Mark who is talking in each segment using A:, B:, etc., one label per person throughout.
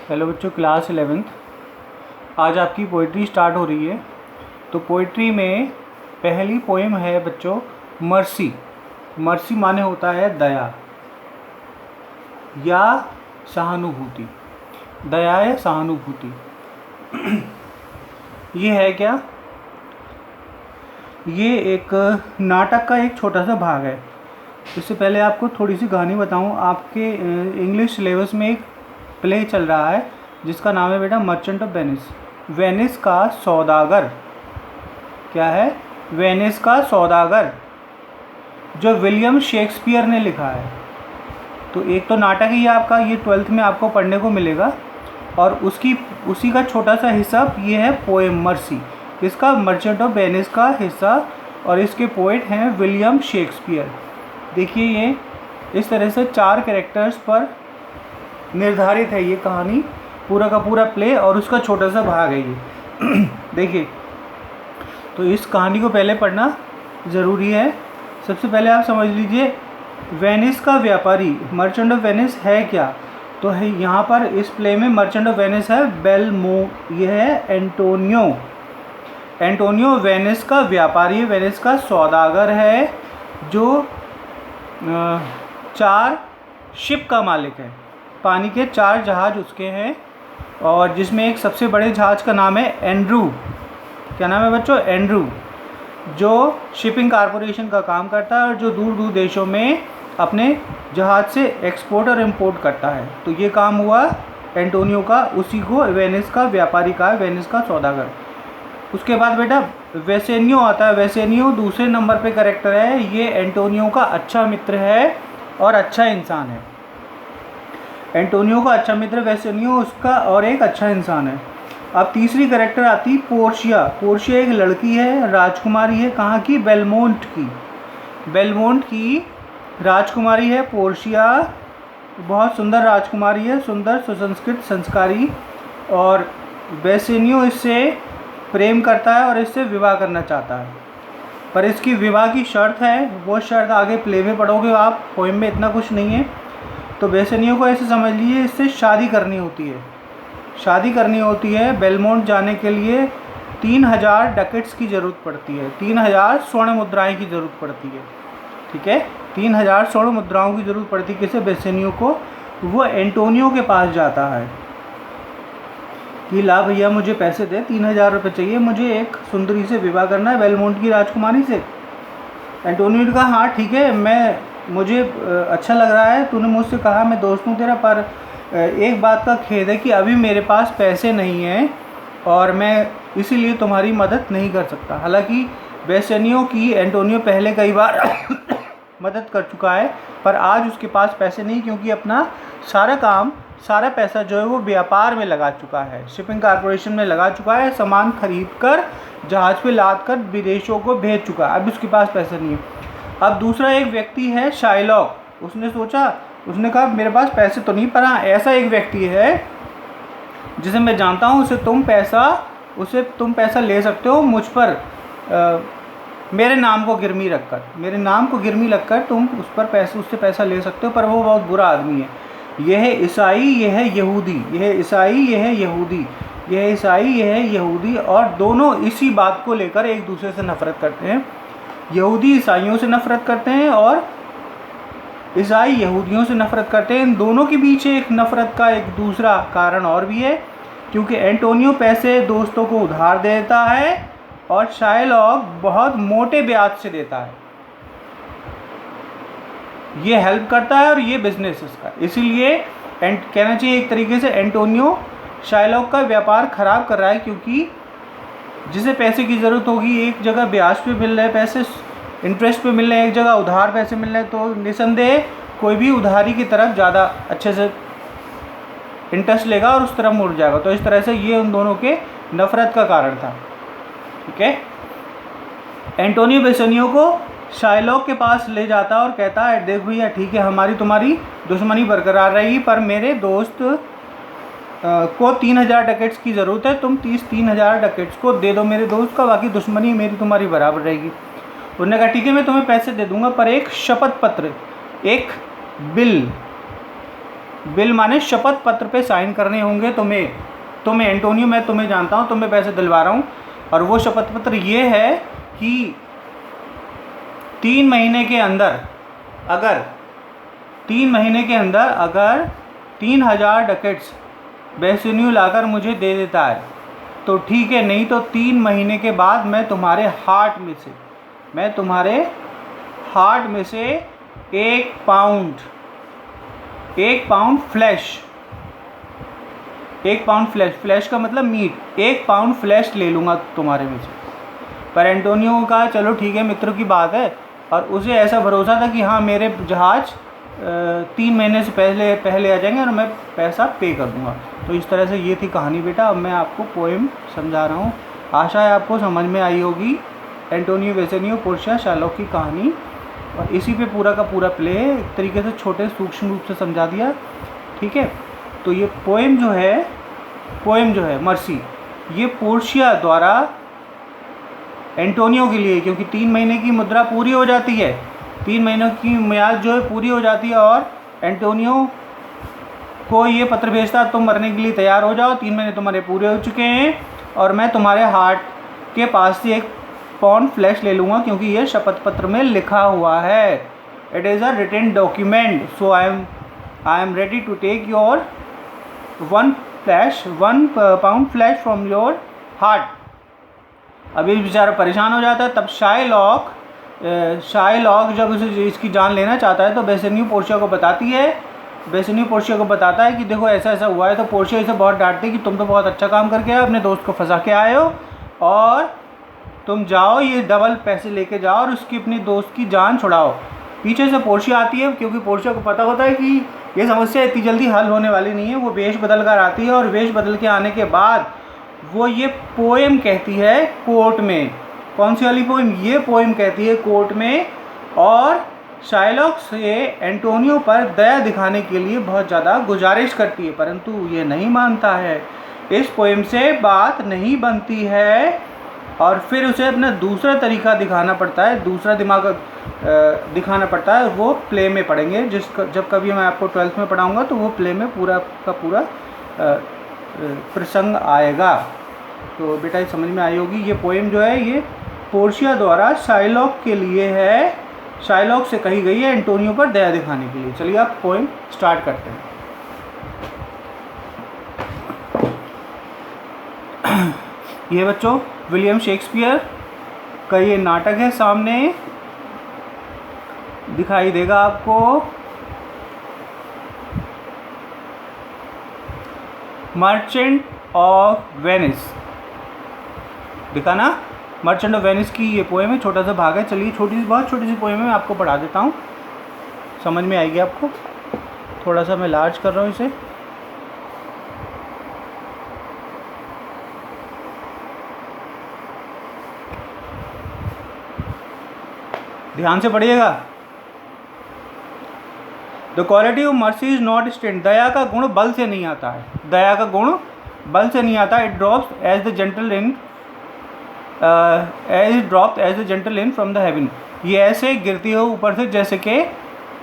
A: Hello बच्चों, class 11th। आज आपकी पोइट्री स्टार्ट हो रही है। तो पोइट्री में पहली पोएम है बच्चों मर्सी। मर्सी माने होता है दया या सहानुभूति। दया या सहानुभूति ये है क्या? ये एक नाटक का एक छोटा सा भाग है। इससे पहले आपको थोड़ी सी कहानी बताऊं। आपके इंग्लिश सिलेबस में एक प्ले चल रहा है जिसका नाम है बेटा मर्चेंट ऑफ वेनिस। वेनिस का सौदागर। क्या है? वेनिस का सौदागर, जो विलियम शेक्सपियर ने लिखा है। तो एक तो नाटक ही है आपका, ये 12th में आपको पढ़ने को मिलेगा। और उसी का छोटा सा हिस्सा ये है पोएम मर्सी। इसका मर्चेंट ऑफ वेनिस का हिस्सा, और इसके पोएट हैं विलियम शेक्सपियर। देखिए, ये इस तरह से 4 कैरेक्टर्स पर निर्धारित है ये कहानी, पूरा का पूरा प्ले, और उसका छोटा सा भाग है ये। देखिए, तो इस कहानी को पहले पढ़ना ज़रूरी है। सबसे पहले आप समझ लीजिए, वेनिस का व्यापारी, मर्चेंट ऑफ वेनिस है क्या? तो है यहाँ पर इस प्ले में मर्चेंट ऑफ वेनिस है बेलमो। ये है एंटोनियो। एंटोनियो वेनिस का व्यापारी, वेनिस का सौदागर है, जो 4 शिप का मालिक है। पानी के 4 जहाज़ उसके हैं, और जिसमें एक सबसे बड़े जहाज़ का नाम है एंड्रू। क्या नाम है बच्चों? एंड्रू, जो शिपिंग कॉरपोरेशन का काम करता है और जो दूर दूर देशों में अपने जहाज़ से एक्सपोर्ट और इंपोर्ट करता है। तो ये काम हुआ एंटोनियो का, उसी को वेनिस का व्यापारी का है, वेनिस का सौदागर। उसके बाद बेटा वेसेनियो आता है। वेसेनियो दूसरे नंबर पे कैरेक्टर है। ये एंटोनियो का अच्छा मित्र है और अच्छा इंसान है। एंटोनियो का अच्छा मित्र वेसेनियो, उसका और एक अच्छा इंसान है। अब तीसरी कैरेक्टर आती पोर्शिया। पोर्शिया एक लड़की है, राजकुमारी है। कहाँ की? बेलमोंट की। बेलमोंट की राजकुमारी है पोर्शिया। बहुत सुंदर राजकुमारी है, सुंदर, सुसंस्कृत, संस्कारी। और वेसेनियो इससे प्रेम करता है और इससे विवाह करना चाहता है, पर इसकी विवाह की शर्त है। वो शर्त आगे प्ले में पढ़ोगे आप, पोएम में इतना कुछ नहीं है। तो वेसेनियो को ऐसे समझ लीजिए, इससे शादी करनी होती है। शादी करनी होती है। बेलमोंट जाने के लिए 3000 डकेट्स की ज़रूरत पड़ती है। 3000 स्वर्ण मुद्राएं की ज़रूरत पड़ती है। ठीक है, 3000 स्वर्ण मुद्राओं की ज़रूरत पड़ती है किसे? वेसेनियो को। वो एंटोनियो के पास जाता है कि ला भैया, मुझे पैसे दे, 3000 रुपये चाहिए, मुझे एक सुंदरी से विवाह करना है, बेलमोंट की राजकुमारी से। एंटोनियो ने कहा हाँ ठीक है, मुझे अच्छा लग रहा है, तूने मुझसे कहा, मैं दोस्त हूँ तेरा, पर एक बात का खेद है कि अभी मेरे पास पैसे नहीं हैं और मैं इसीलिए तुम्हारी मदद नहीं कर सकता। हालांकि वेसेनियो की एंटोनियो पहले कई बार मदद कर चुका है, पर आज उसके पास पैसे नहीं, क्योंकि अपना सारा पैसा जो है वो व्यापार में लगा चुका है, शिपिंग कॉरपोरेशन में लगा चुका है। सामान खरीद कर जहाज़ पे लाद कर विदेशों को भेज चुका है। अब उसके पास पैसे नहीं है। अब दूसरा एक व्यक्ति है शाइलॉक। उसने सोचा, उसने कहा मेरे पास पैसे तो नहीं, पर हाँ ऐसा एक व्यक्ति है जिसे मैं जानता हूँ, उसे तुम पैसा ले सकते हो मुझ पर, मेरे नाम को गिरवी रखकर तुम उससे पैसा ले सकते हो, पर वो बहुत बुरा आदमी है। यह है ईसाई, यह है यहूदी, यह है ईसाई, यह है यहूदी, यह है ईसाई, यह है यहूदी, और दोनों इसी बात को लेकर एक दूसरे से नफरत करते हैं। यहूदी ईसाइयों से नफरत करते हैं और ईसाई यहूदियों से नफरत करते हैं। इन दोनों के पीछे एक नफरत का एक दूसरा कारण और भी है, क्योंकि एंटोनियो पैसे दोस्तों को उधार देता है और शाइलॉक बहुत मोटे ब्याज से देता है। ये हेल्प करता है और ये बिजनेस इसका। इसीलिए कहना चाहिए एक तरीके से एंटोनियो शाइलॉक का व्यापार खराब कर रहा है, क्योंकि जिसे पैसे की ज़रूरत होगी, एक जगह ब्याज पे मिल रहे पैसे, इंटरेस्ट पे मिल रहे हैं, एक जगह उधार पैसे मिल रहे हैं, तो निसंदेह कोई भी उधारी की तरफ ज़्यादा अच्छे से इंटरेस्ट लेगा और उस तरफ मुड़ जाएगा। तो इस तरह से ये उन दोनों के नफरत का कारण था। ठीक है, एंटोनियो वेसेनियो को शाइलॉक के पास ले जाता और कहता है देख भैया, ठीक है, हमारी तुम्हारी दुश्मनी बरकरार रहेगी, पर मेरे दोस्त को 3000 डकेट्स की ज़रूरत है, तुम 3000 डकेट्स को दे दो मेरे दोस्त का, बाकी दुश्मनी मेरी तुम्हारी बराबर रहेगी। उन्होंने कहा ठीक है, मैं तुम्हें पैसे दे दूंगा, पर एक शपथ पत्र, एक बिल बिल माने शपथ पत्र पे साइन करने होंगे तुम्हें एंटोनियो, मैं तुम्हें जानता हूँ, तुम्हें पैसे दिलवा रहा हूँ। और वो शपथ पत्र ये है कि 3 महीने के अंदर अगर 3000 डकेट्स बेसिनियो लाकर मुझे दे देता है तो ठीक है, नहीं तो 3 महीने के बाद मैं तुम्हारे हार्ट में से 1 पाउंड फ्लैश का मतलब मीट, 1 पाउंड फ्लैश ले लूँगा तुम्हारे में से। पर एंटोनियो का चलो ठीक है, मित्रों की बात है, और उसे ऐसा भरोसा था कि हाँ मेरे जहाज़ 3 महीने से पहले आ जाएंगे और मैं पैसा पे कर दूँगा। तो इस तरह से ये थी कहानी बेटा। अब मैं आपको पोएम समझा रहा हूँ, आशा है आपको समझ में आई होगी। एंटोनियो बेसिनियो पोर्शिया शार्लॉक की कहानी, और इसी पे पूरा का पूरा प्ले एक तरीके से छोटे सूक्ष्म रूप से समझा दिया, ठीक है। तो ये पोएम जो है मर्सी, ये पोर्शिया द्वारा एंटोनियो के लिए, क्योंकि 3 महीने की मुद्रा पूरी हो जाती है, 3 महीनों की म्याद जो है पूरी हो जाती है, और एंटोनियो को ये पत्र भेजता, तुम मरने के लिए तैयार हो जाओ, 3 महीने तुम्हारे पूरे हो चुके हैं और मैं तुम्हारे हार्ट के पास से 1 पाउंड फ्लैश ले लूँगा, क्योंकि ये शपथ पत्र में लिखा हुआ है। It is a written document, so I am ready to take your 1 pound flash from your heart. अभी बेचारा परेशान हो जाता है। तब शाइलॉक जब उसे इसकी जान लेना चाहता है तो बेसिनियो पोर्शिया को बताता है कि देखो ऐसा ऐसा हुआ है। तो पोर्शिया इसे बहुत डांटती है कि तुम तो बहुत अच्छा काम करके आए, अपने दोस्त को फंसा के आए हो, और तुम जाओ ये डबल पैसे लेके जाओ और उसकी अपनी दोस्त की जान छुड़ाओ। पीछे से पोर्शिया आती है, क्योंकि पोर्शिया को पता होता है कि ये समस्या इतनी जल्दी हल होने वाली नहीं है। वो वेश बदल कर आती है, और वेश बदल के आने के बाद वो ये पोएम कहती है कोर्ट में। कौन सी वाली पोएम? ये पोएम कहती है कोर्ट में, और शाइलॉक से एंटोनियो पर दया दिखाने के लिए बहुत ज़्यादा गुजारिश करती है, परंतु ये नहीं मानता है। इस पोएम से बात नहीं बनती है, और फिर उसे अपना दूसरा तरीका दिखाना पड़ता है, दूसरा दिमाग दिखाना पड़ता है। वो प्ले में पढ़ेंगे, जब कभी मैं आपको 12th में पढ़ाऊँगा तो वो प्ले में पूरा का पूरा प्रसंग आएगा। तो बेटा ये समझ में आई होगी। ये पोएम जो है ये पोर्शिया द्वारा शाइलॉक के लिए है, शाइलॉक से कही गई है एंटोनियो पर दया दिखाने के लिए। चलिए आप पोएम स्टार्ट करते हैं। ये बच्चों विलियम शेक्सपियर का ये नाटक है, सामने दिखाई देगा आपको। मर्चेंट ऑफ वेनिस, दिखा ना? मर्चेंट ऑफ वेनिस की ये पोएम है, छोटा सा भाग है। चलिए बहुत छोटी सी पोएम है, मैं आपको पढ़ा देता हूँ, समझ में आएगी आपको। थोड़ा सा मैं लार्ज कर रहा हूँ इसे। ध्यान से पढ़िएगा। The quality of mercy is not strength, दया का गुण बल से नहीं आता है, दया का गुण बल से नहीं आता। It drops as the gentle rain from the heaven, ये ऐसे गिरती हो ऊपर से जैसे कि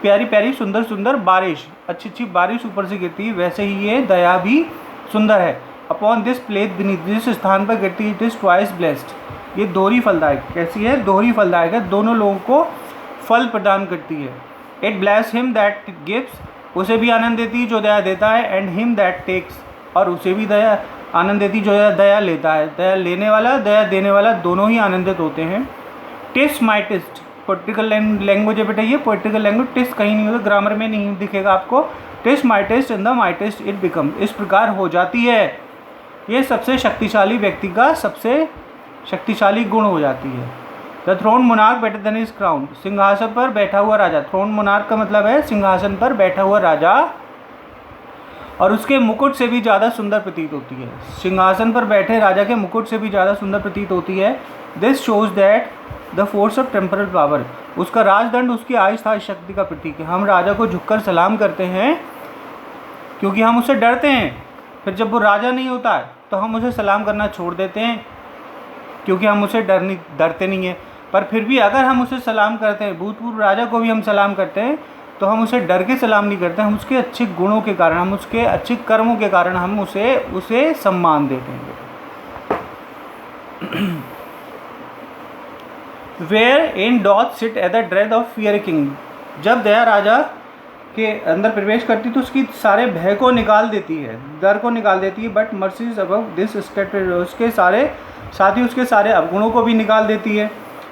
A: प्यारी प्यारी सुंदर सुंदर बारिश, अच्छी अच्छी बारिश ऊपर से गिरती है, वैसे ही ये दया भी सुंदर है। अपॉन दिस प्लेस बीनीथ, जिस स्थान पर गिरती है, इट इज ट्वाइस ब्लेस्ड, ये दोहरी फलदायक। कैसी है? दोहरी फलदायक है, दोनों लोगों को फल प्रदान करती है। It bless him that gives, उसे भी आनंद देती है जो दया देता है, एंड हिम दैट टेक्स, और उसे भी दया आनंद देती जो दया लेता है। दया लेने वाला, दया देने वाला दोनों ही आनंदित होते हैं। टिस्ट माई टिस्ट, पोलिटिकल लैंग्वेज है बेटा, ये पोलिटिकल लैंग्वेज। टिस्ट कहीं नहीं होगा, ग्रामर में नहीं दिखेगा आपको। Twist my twist in the my twist it become, इस प्रकार हो जाती है। ये सबसे शक्तिशाली व्यक्ति का सबसे शक्तिशाली गुण हो जाती है। The throne monarch better than his crown, सिंहासन पर बैठा हुआ राजा। थ्रोन मोनार्क का मतलब है सिंहासन पर बैठा हुआ राजा, और उसके मुकुट से भी ज़्यादा सुंदर प्रतीत होती है। सिंहासन पर बैठे राजा के मुकुट से भी ज़्यादा सुंदर प्रतीत होती है। This shows that the force of temporal power, उसका राजदंड उसकी आस्थाई शक्ति का प्रतीक है। हम राजा को झुककर सलाम करते हैं क्योंकि हम उससे डरते हैं, फिर जब वो राजा नहीं होता है तो हम उसे सलाम करना छोड़ देते हैं क्योंकि हम उसे डरते नहीं हैं। पर फिर भी अगर हम उसे सलाम करते हैं, भूतपूर्व राजा को भी हम सलाम करते हैं, तो हम उसे डर के सलाम नहीं करते, हम उसके अच्छे गुणों के कारण, हम उसके अच्छे कर्मों के कारण हम उसे सम्मान देते हैं। Where in doth sit at the dread of fear king, जब दया राजा के अंदर प्रवेश करती तो उसकी सारे भय को निकाल देती है, डर को निकाल देती है। बट मर्सीज अबव दिस उसके सारे साथ ही उसके सारे अवगुणों को भी निकाल देती है।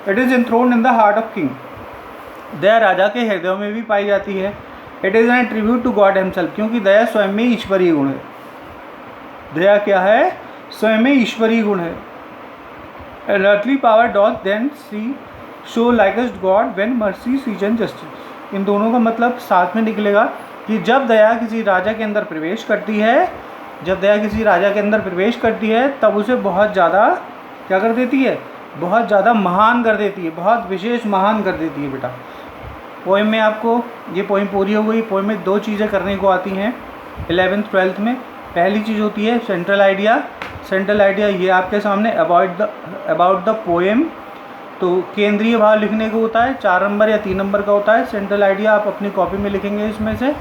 A: It is enthroned in the heart of king, दया राजा के हृदयों में भी पाई जाती है। It is an tribute to God himself, क्योंकि दया स्वयं में ईश्वरीय गुण है। दया क्या है? स्वयं में ईश्वरीय गुण है। An earthly power doth then see show likest God when mercy sees and justice. इन दोनों का मतलब साथ में निकलेगा कि जब दया किसी राजा के अंदर प्रवेश करती है, जब दया किसी राजा के अंदर प्रवेश करती है तब उसे बहुत ज़्यादा क्या कर देती है? बहुत ज़्यादा महान कर देती है, बहुत विशेष महान कर देती है। बेटा पोइम में आपको ये पोइम पूरी हो गई। पोइम में 2 चीज़ें करने को आती हैं 11th 12th में। पहली चीज़ होती है सेंट्रल आइडिया। सेंट्रल आइडिया ये आपके सामने अबाउट द पोएम, तो केंद्रीय भाव लिखने को होता है, 4 नंबर या 3 नंबर का होता है। सेंट्रल आइडिया आप अपनी कॉपी में लिखेंगे इसमें से।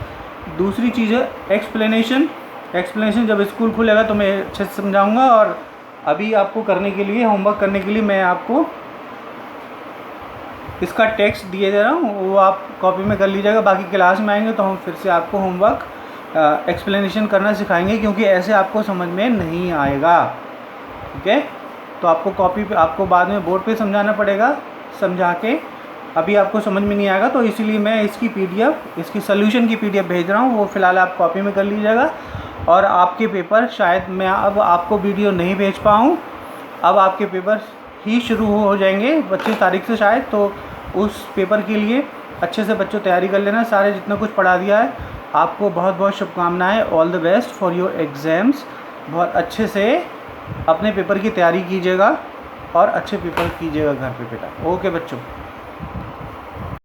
A: दूसरी चीज़ है एक्सप्लेनेशन। एक्सप्लेनेशन जब स्कूल खुलेगा तो मैं अच्छे से समझाऊंगा, और अभी आपको करने के लिए, होमवर्क करने के लिए मैं आपको इसका टेक्स्ट दिए दे रहा हूँ, वो आप कॉपी में कर लीजिएगा। बाकी क्लास में आएंगे तो हम फिर से आपको होमवर्क एक्सप्लेनेशन करना सिखाएंगे, क्योंकि ऐसे आपको समझ में नहीं आएगा। ठीक है, तो आपको कॉपी पे, आपको बाद में बोर्ड पे समझाना पड़ेगा, समझा के अभी आपको समझ में नहीं आएगा। तो इसीलिए मैं इसकी PDF, इसकी सोल्यूशन की PDF भेज रहा हूँ, वो फ़िलहाल आप कॉपी में कर लीजिएगा। और आपके पेपर शायद मैं अब आपको वीडियो नहीं भेज पाऊँ, अब आपके पेपर ही शुरू हो जाएंगे 25 तारीख से शायद। तो उस पेपर के लिए अच्छे से बच्चों तैयारी कर लेना। सारे जितना कुछ पढ़ा दिया है, आपको बहुत बहुत शुभकामनाएं। All the best for your exams. बहुत अच्छे से अपने पेपर की तैयारी कीजिएगा और अच्छे पेपर कीजिएगा घर पे बेटा। ओके बच्चों।